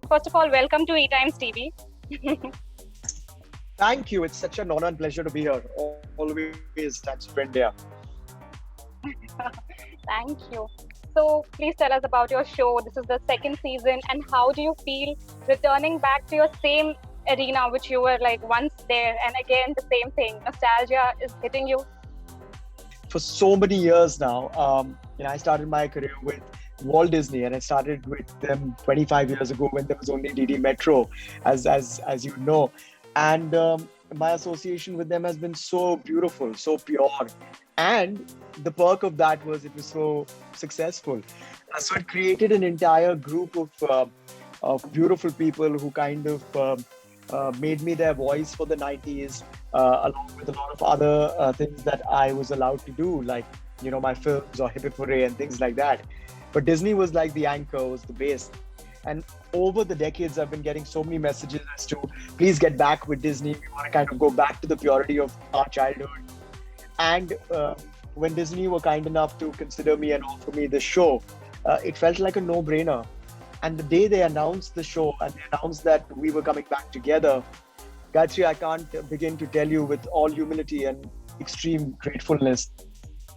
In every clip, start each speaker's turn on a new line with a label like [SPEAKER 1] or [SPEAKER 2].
[SPEAKER 1] First of all, welcome to E Times TV.
[SPEAKER 2] Thank you. It's such an honor and pleasure to be here. Always. Thanks for India.
[SPEAKER 1] Thank you. So, please tell us about your show. This is the second season, and how do you feel returning back to your same arena, which you were like once there, and again the same thing? Nostalgia is hitting you.
[SPEAKER 2] For so many years now, I started my career with Walt Disney, and I started with them 25 years ago when there was only DD Metro, as you know, and my association with them has been so beautiful, so pure, and the perk of that was it was so successful. So it created an entire group of beautiful people who kind of made me their voice for the 90s, along with a lot of other things that I was allowed to do, like, my films or Hip Hip Hurray and things like that. But Disney was like the anchor, was the base. And over the decades, I've been getting so many messages as to please get back with Disney. We want to kind of go back to the purity of our childhood. And when Disney were kind enough to consider me and offer me the show, it felt like a no-brainer. And the day they announced the show and they announced that we were coming back together, Gayatri, I can't begin to tell you with all humility and extreme gratefulness,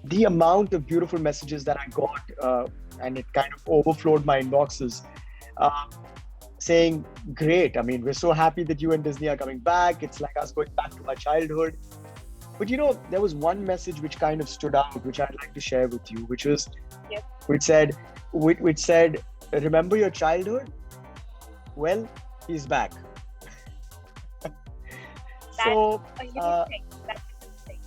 [SPEAKER 2] the amount of beautiful messages that I got, and it kind of overflowed my inboxes, saying, great, I mean, we're so happy that you and Disney are coming back. It's like us going back to my childhood. But there was one message which kind of stood out, which I'd like to share with you, which was,
[SPEAKER 1] Yes.
[SPEAKER 2] which said, remember your childhood? Well, he's back. So,
[SPEAKER 1] A unique thing. That's interesting.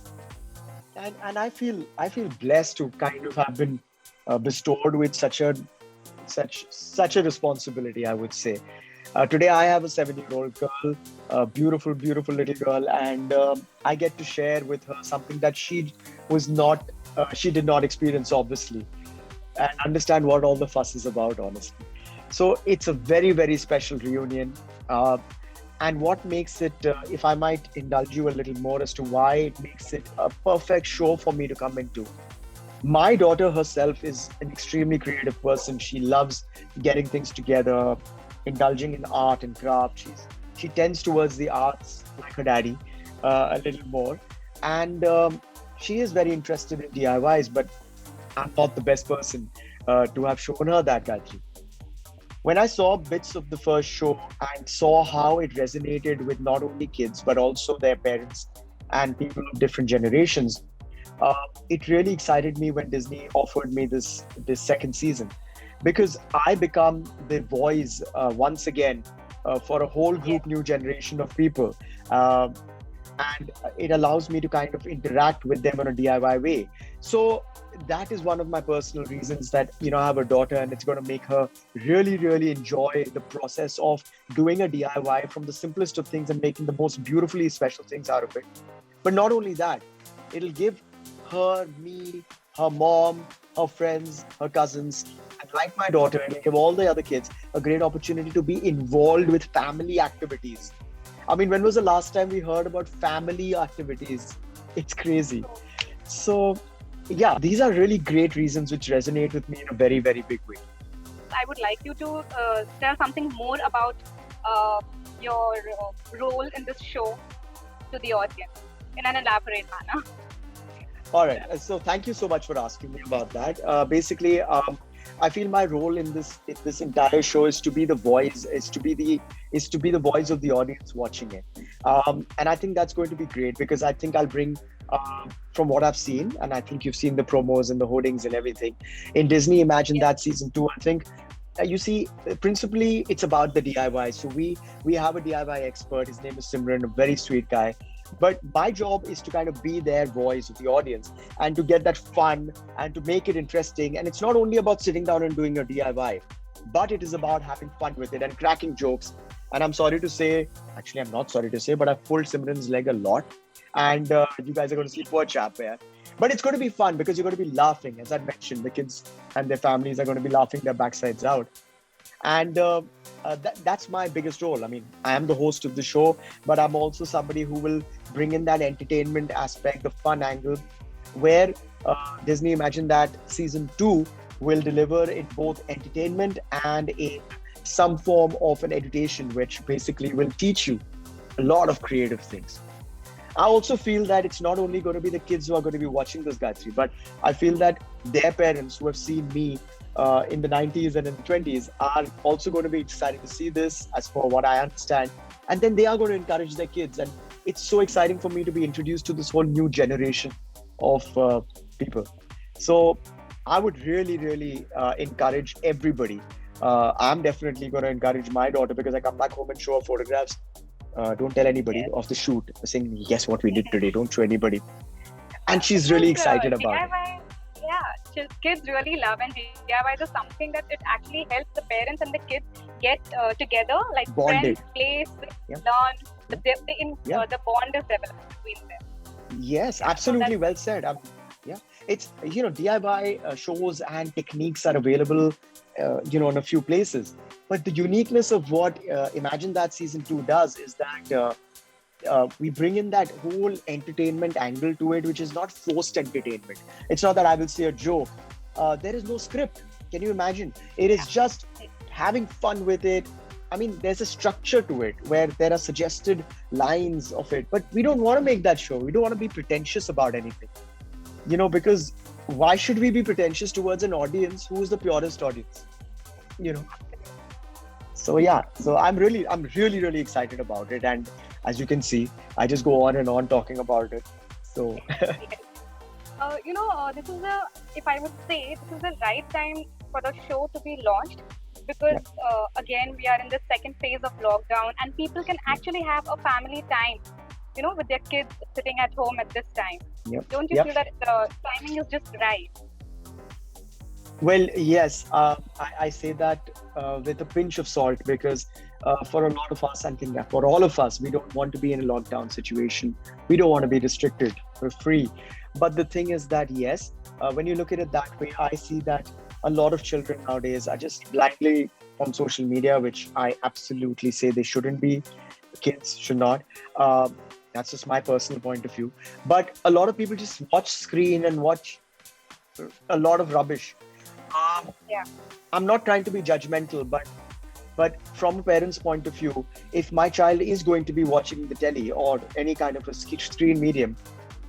[SPEAKER 2] and I feel blessed to kind of have been bestowed with such a responsibility, I would say. Today I have a 7-year-old girl, a beautiful little girl, and I get to share with her something that she did not experience, obviously, and understand what all the fuss is about, honestly. So it's a very, very special reunion. And what makes it, if I might indulge you a little more as to why it makes it a perfect show for me to come into. My daughter herself is an extremely creative person. She loves getting things together, indulging in art and craft. She tends towards the arts like her daddy, a little more. And she is very interested in DIYs, but I'm not the best person to have shown her that, Gayatri. When I saw bits of the first show and saw how it resonated with not only kids, but also their parents and people of different generations, it really excited me when Disney offered me this second season, because I become the voice once again for a whole group, new generation of people. And it allows me to kind of interact with them in a DIY way. So that is one of my personal reasons that, I have a daughter, and it's going to make her really, really enjoy the process of doing a DIY from the simplest of things and making the most beautifully special things out of it. But not only that, it'll give her, me, her mom, her friends, her cousins, and like my daughter, it'll give all the other kids a great opportunity to be involved with family activities. I mean, when was the last time we heard about family activities? It's crazy. So, yeah, these are really great reasons which resonate with me in a very, very big way.
[SPEAKER 1] I would like you to tell something more about your role in this show to the audience in an elaborate manner.
[SPEAKER 2] All right. So thank you so much for asking me about that. Basically, I feel my role in this entire show is to be the voice, is to be the voice of the audience watching it. And I think that's going to be great, because I think I'll bring, from what I've seen, and I think you've seen the promos and the hoardings and everything in Disney Imagine That season 2. I think you see, principally it's about the DIY. So we have a DIY expert. His name is Simran, a very sweet guy. But my job is to kind of be their voice of the audience and to get that fun and to make it interesting. And it's not only about sitting down and doing a DIY, but it is about having fun with it and cracking jokes. And I'm sorry to say, actually, I'm not sorry to say, but I've pulled Simran's leg a lot. And you guys are going to see poor chap here. But it's going to be fun because you're going to be laughing. As I mentioned, the kids and their families are going to be laughing their backsides out. And that's my biggest role. I mean, I am the host of the show, but I'm also somebody who will bring in that entertainment aspect, the fun angle, where Disney Imagine That season 2 will deliver in both entertainment and in some form of an education which basically will teach you a lot of creative things. I also feel that it's not only going to be the kids who are going to be watching this, Gayatri, but I feel that their parents who have seen me in the 90s and in the 20s are also going to be excited to see this, as for what I understand. And then they are going to encourage their kids. And it's so exciting for me to be introduced to this whole new generation of people. So I would really, really encourage everybody. I'm definitely going to encourage my daughter, because I come back home and show her photographs. Don't tell anybody of the shoot, saying, guess what we did today? Don't show anybody. And she's really excited about it.
[SPEAKER 1] DIY, yeah, kids really love, and DIY is something that it actually helps the parents and the kids get together, like
[SPEAKER 2] Bonded.
[SPEAKER 1] friends, play,
[SPEAKER 2] Yeah.
[SPEAKER 1] learn.
[SPEAKER 2] Yeah.
[SPEAKER 1] The bond is developed between them.
[SPEAKER 2] Yes, absolutely well said. Yeah, it's, DIY shows and techniques are available, in a few places. But the uniqueness of what Imagine That Season 2 does is that we bring in that whole entertainment angle to it, which is not forced entertainment. It's not that I will say a joke. There is no script. Can you imagine? It is just having fun with it. I mean, there's a structure to it where there are suggested lines of it, but we don't want to make that show. We don't want to be pretentious about anything, because why should we be pretentious towards an audience who is the purest audience, you know? So yeah, so I'm really, really excited about it. And as you can see, I just go on and on talking about it. So
[SPEAKER 1] This is if I would say, this is the right time for the show to be launched, because again, we are in the second phase of lockdown, and people can actually have a family time, with their kids sitting at home at this time.
[SPEAKER 2] Yep.
[SPEAKER 1] Don't you
[SPEAKER 2] Yep.
[SPEAKER 1] feel that the timing is just right?
[SPEAKER 2] Well, yes, I say that with a pinch of salt, because for a lot of us, and for all of us, we don't want to be in a lockdown situation. We don't want to be restricted. We're free. But the thing is that, yes, when you look at it that way, I see that a lot of children nowadays are just blindly on social media, which I absolutely say they shouldn't be. Kids should not. That's just my personal point of view. But a lot of people just watch screen and watch a lot of rubbish.
[SPEAKER 1] Yeah.
[SPEAKER 2] I'm not trying to be judgmental, but from a parent's point of view, if my child is going to be watching the telly or any kind of a screen medium,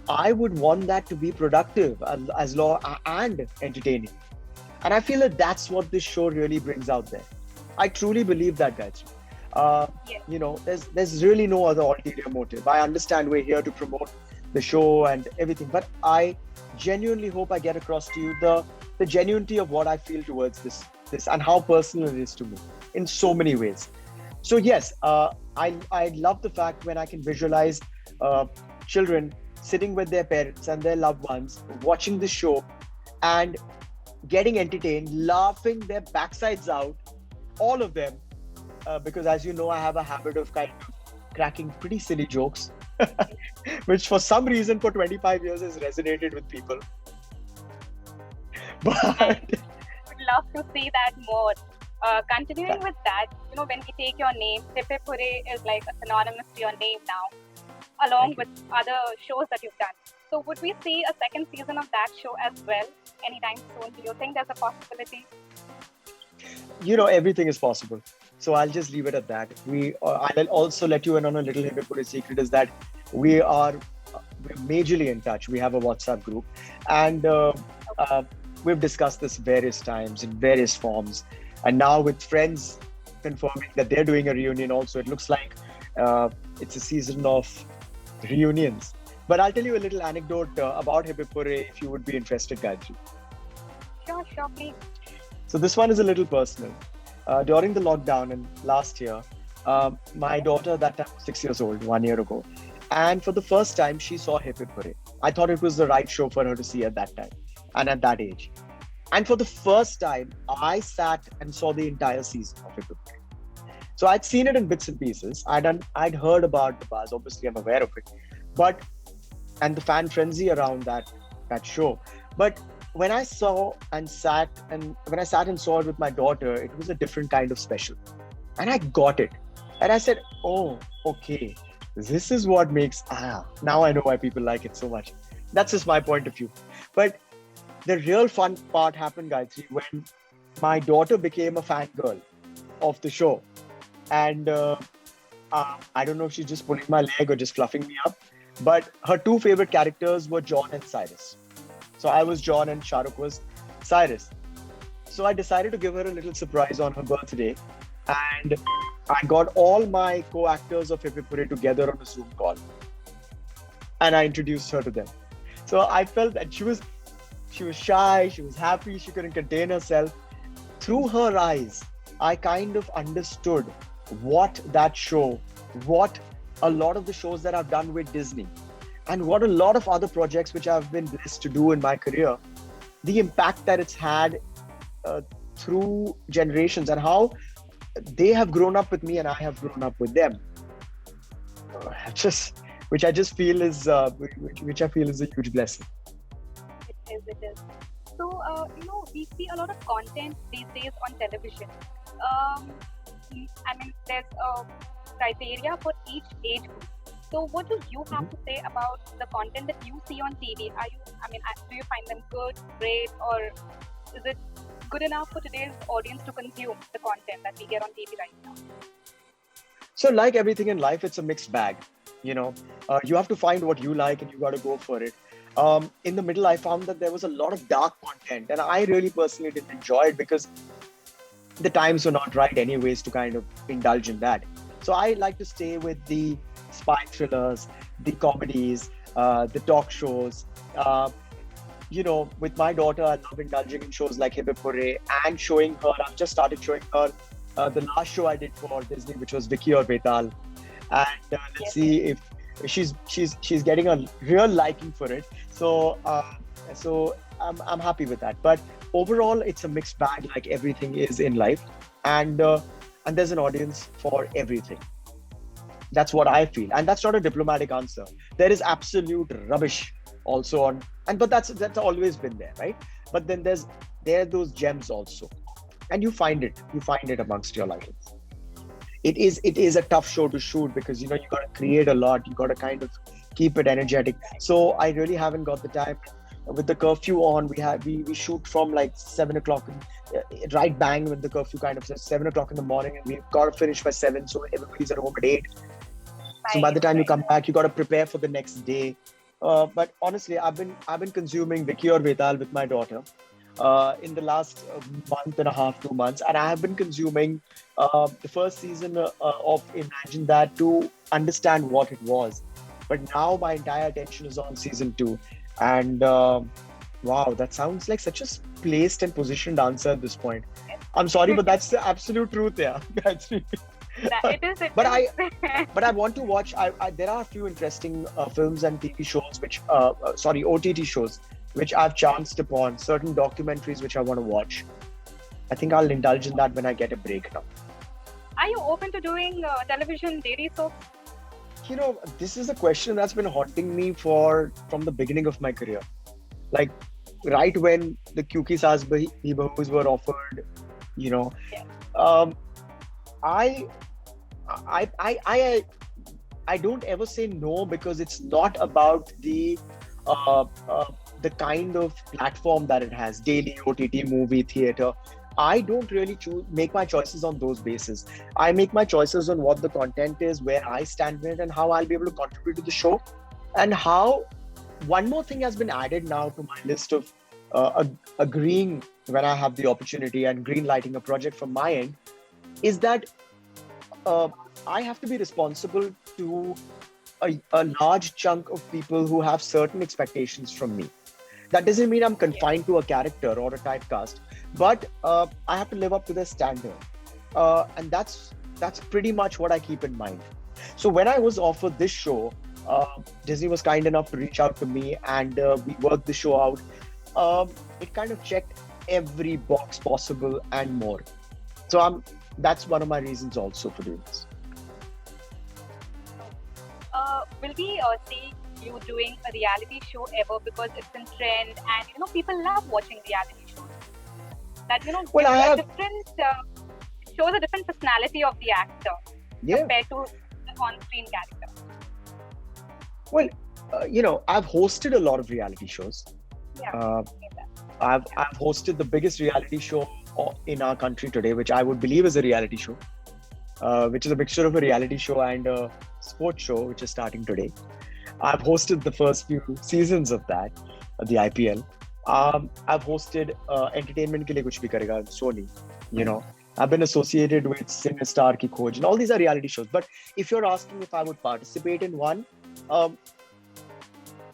[SPEAKER 2] I would want that to be productive and entertaining. And I feel that that's what this show really brings out there. I truly believe that, guys. There's really no other ulterior motive. I understand we're here to promote the show and everything, but I genuinely hope I get across to you the genuinity of what I feel towards this and how personal it is to me in so many ways. So yes, I love the fact when I can visualize children sitting with their parents and their loved ones, watching the show and getting entertained, laughing their backsides out, all of them, because as you know, I have a habit of kind of cracking pretty silly jokes, which for some reason for 25 years has resonated with people. But
[SPEAKER 1] I would love to see that more. Continuing with that, when we take your name, Hip Hip Hurray is like synonymous to your name now, along with other shows that you've done. So would we see a second season of that show as well anytime soon? Do you think there's a possibility?
[SPEAKER 2] everything is possible. So I'll just leave it at that. I'll also let you in on a little Hip Hip Hurray secret, is that we're majorly in touch. We have a WhatsApp group, and we've discussed this various times in various forms. And now with friends confirming that they're doing a reunion also, it looks like it's a season of reunions. But I'll tell you a little anecdote about Hip Hip Hurray if you would be interested, Gayatri.
[SPEAKER 1] Sure, please.
[SPEAKER 2] So this one is a little personal. During the lockdown and last year, my daughter, that time 6 years old, 1 year ago, and for the first time she saw Hip Hip Hurray. I thought it was the right show for her to see at that time and at that age. And for the first time, I sat and saw the entire season of Hip Hip Hurray. So I'd seen it in bits and pieces. I'd heard about the buzz. Obviously, I'm aware of it, and the fan frenzy around that show. But when I sat and saw it with my daughter, it was a different kind of special, and I got it. And I said, "Oh, okay, this is what makes now I know why people like it so much." That's just my point of view. But the real fun part happened, Gayatri, when my daughter became a fangirl of the show. And I don't know if she's just pulling my leg or just fluffing me up, but her two favorite characters were John and Cyrus. So I was John and Shahrukh was Cyrus. So I decided to give her a little surprise on her birthday, and I got all my co-actors of Hip Hip Hurray together on a Zoom call, and I introduced her to them. So I felt that she was shy, she was happy, she couldn't contain herself. Through her eyes, I kind of understood what that show, what a lot of the shows that I've done with Disney, and what a lot of other projects which I've been blessed to do in my career, the impact that it's had through generations, and how they have grown up with me and I have grown up with them. Just which I just feel is which I feel is a huge blessing.
[SPEAKER 1] It is, it is. So, we see a lot of content these days on television. Um, I mean, there's a criteria for each age group. So, what do you have to say about the content that you see on TV? Do you find them good, great, or is it good enough for today's audience to consume the content that we get on TV right now?
[SPEAKER 2] So, like everything in life, it's a mixed bag. You have to find what you like and you got to go for it. In the middle, I found that there was a lot of dark content, and I really personally didn't enjoy it because the times were not right, anyways, to kind of indulge in that. So I like to stay with the spy thrillers, the comedies, the talk shows. With my daughter, I love indulging in shows like Hip Hip Hurray and showing her. I've just started showing her the last show I did for Disney, which was Vicky or Betal, and let's see if she's getting a real liking for it. So I'm happy with that. But overall, it's a mixed bag, like everything is in life, and there's an audience for everything. That's what I feel, and that's not a diplomatic answer. There is absolute rubbish also on, but that's always been there, right? But then there are those gems also, and you find it amongst your likings. It is a tough show to shoot because you got to create a lot, you got to kind of keep it energetic. So I really haven't got the time. With the curfew on, we shoot from like 7 o'clock, right bang when the curfew kind of says 7 o'clock in the morning, and we've got to finish by 7, so everybody's at home at 8. So by the time you come back, you got to prepare for the next day. But honestly, I've been consuming Vicky or Vetal with my daughter in the last month and a half, 2 months, and I have been consuming the first season of Imagine That to understand what it was. But now my entire attention is on season 2, and wow, that sounds like such a placed and positioned answer at this point. I'm sorry, but that's the absolute truth. Yeah,
[SPEAKER 1] It is.
[SPEAKER 2] But I want to watch. There are a few interesting films and TV shows, OTT shows, which I've chanced upon. Certain documentaries which I want to watch. I think I'll indulge in that when I get a break now.
[SPEAKER 1] Are you open to doing television daily soaps?
[SPEAKER 2] This is a question that's been haunting me from the beginning of my career. Like right when the Kyuki Saas Bhi Bahus were offered,
[SPEAKER 1] Yeah.
[SPEAKER 2] I don't ever say no because it's not about the kind of platform that it has, daily OTT, movie, theater. I don't really make my choices on those bases. I make my choices on what the content is, where I stand with it, and how I'll be able to contribute to the show. And how one more thing has been added now to my list of agreeing when I have the opportunity and green lighting a project from my end is that I have to be responsible to a large chunk of people who have certain expectations from me. That doesn't mean I'm confined to a character or a typecast, but I have to live up to their standard. And that's pretty much what I keep in mind. So when I was offered this show, Disney was kind enough to reach out to me, and we worked the show out. It kind of checked every box possible and more. So that's one of my reasons also for doing this.
[SPEAKER 1] Will we see you doing a reality show ever, because it's in trend and people love watching reality shows? That different shows a different personality of the actor compared to the on-screen character.
[SPEAKER 2] Well, I've hosted a lot of reality shows.
[SPEAKER 1] Yeah.
[SPEAKER 2] I've hosted the biggest reality show in our country today, which I would believe is a reality show, which is a mixture of a reality show and a sports show, which is starting today. I've hosted the first few seasons of that, the IPL. I've hosted Entertainment Ke Liye Kuch Bhi Karega, Sony, you know. I've been associated with Cinestar Ki Khoj, and all these are reality shows. But if you're asking if I would participate in one, um,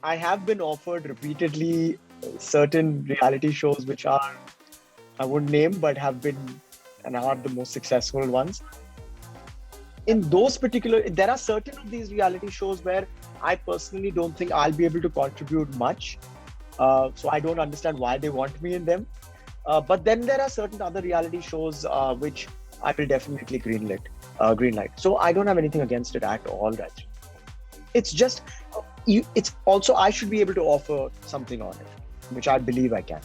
[SPEAKER 2] I have been offered repeatedly certain reality shows which are, I wouldn't name, but have been and are the most successful ones. In those particular, there are certain of these reality shows where I personally don't think I'll be able to contribute much. So I don't understand why they want me in them. But then there are certain other reality shows which I will definitely greenlight. So I don't have anything against it at all, Raj. It's just, it's also I should be able to offer something on it, which I believe I can.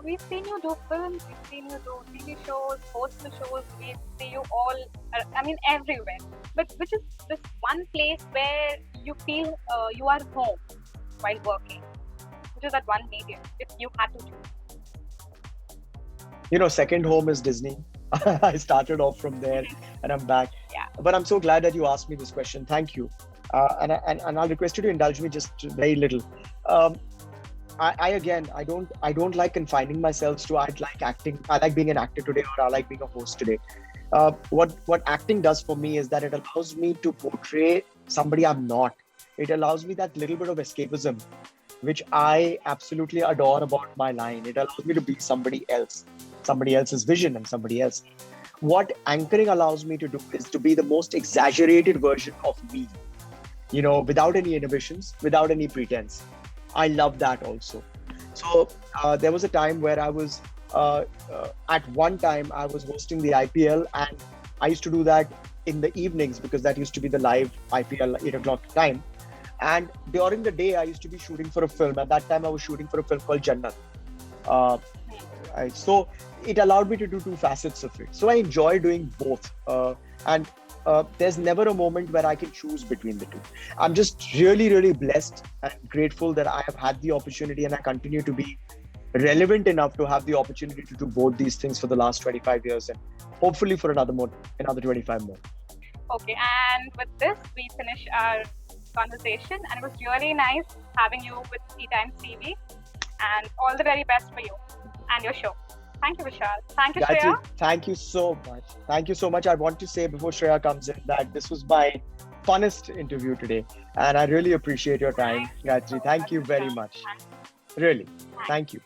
[SPEAKER 1] We've seen you do films, we've seen you do TV shows, host the shows, we see you all, I mean, everywhere. But which is this one place where you feel you are home while working? Which is that one medium, if you had to choose?
[SPEAKER 2] Second home is Disney. I started off from there and I'm back.
[SPEAKER 1] Yeah.
[SPEAKER 2] But I'm so glad that you asked me this question. Thank you. And I'll request you to indulge me just very little. I don't like confining myself to I like acting. I like being an actor today, or I like being a host today. What acting does for me is that it allows me to portray somebody I'm not. It allows me that little bit of escapism, which I absolutely adore about my line. It allows me to be somebody else, somebody else's vision and somebody else. What anchoring allows me to do is to be the most exaggerated version of me, without any inhibitions, without any pretense. I love that also. So there was a time where I was, at one time I was hosting the IPL, and I used to do that in the evenings because that used to be the live IPL 8 o'clock time. And during the day, I used to be shooting for a film. At that time, I was shooting for a film called Jannat. So it allowed me to do two facets of it. So I enjoy doing both. And there's never a moment where I can choose between the two. I'm just really, really blessed and grateful that I have had the opportunity, and I continue to be relevant enough to have the opportunity to do both these things for the last 25 years, and hopefully for another 25 more.
[SPEAKER 1] Okay, and with this, we finish our conversation, and it was really nice having you with Tea Times TV, and all the very best for you and your show. Thank you, Vishal. Thank you,
[SPEAKER 2] Gayatri,
[SPEAKER 1] Shreya.
[SPEAKER 2] thank you so much. Thank you so much. I want to say before Shreya comes in that this was my funnest interview today, and I really appreciate your time, Gayatri. Thank you very much. Really. Thank you.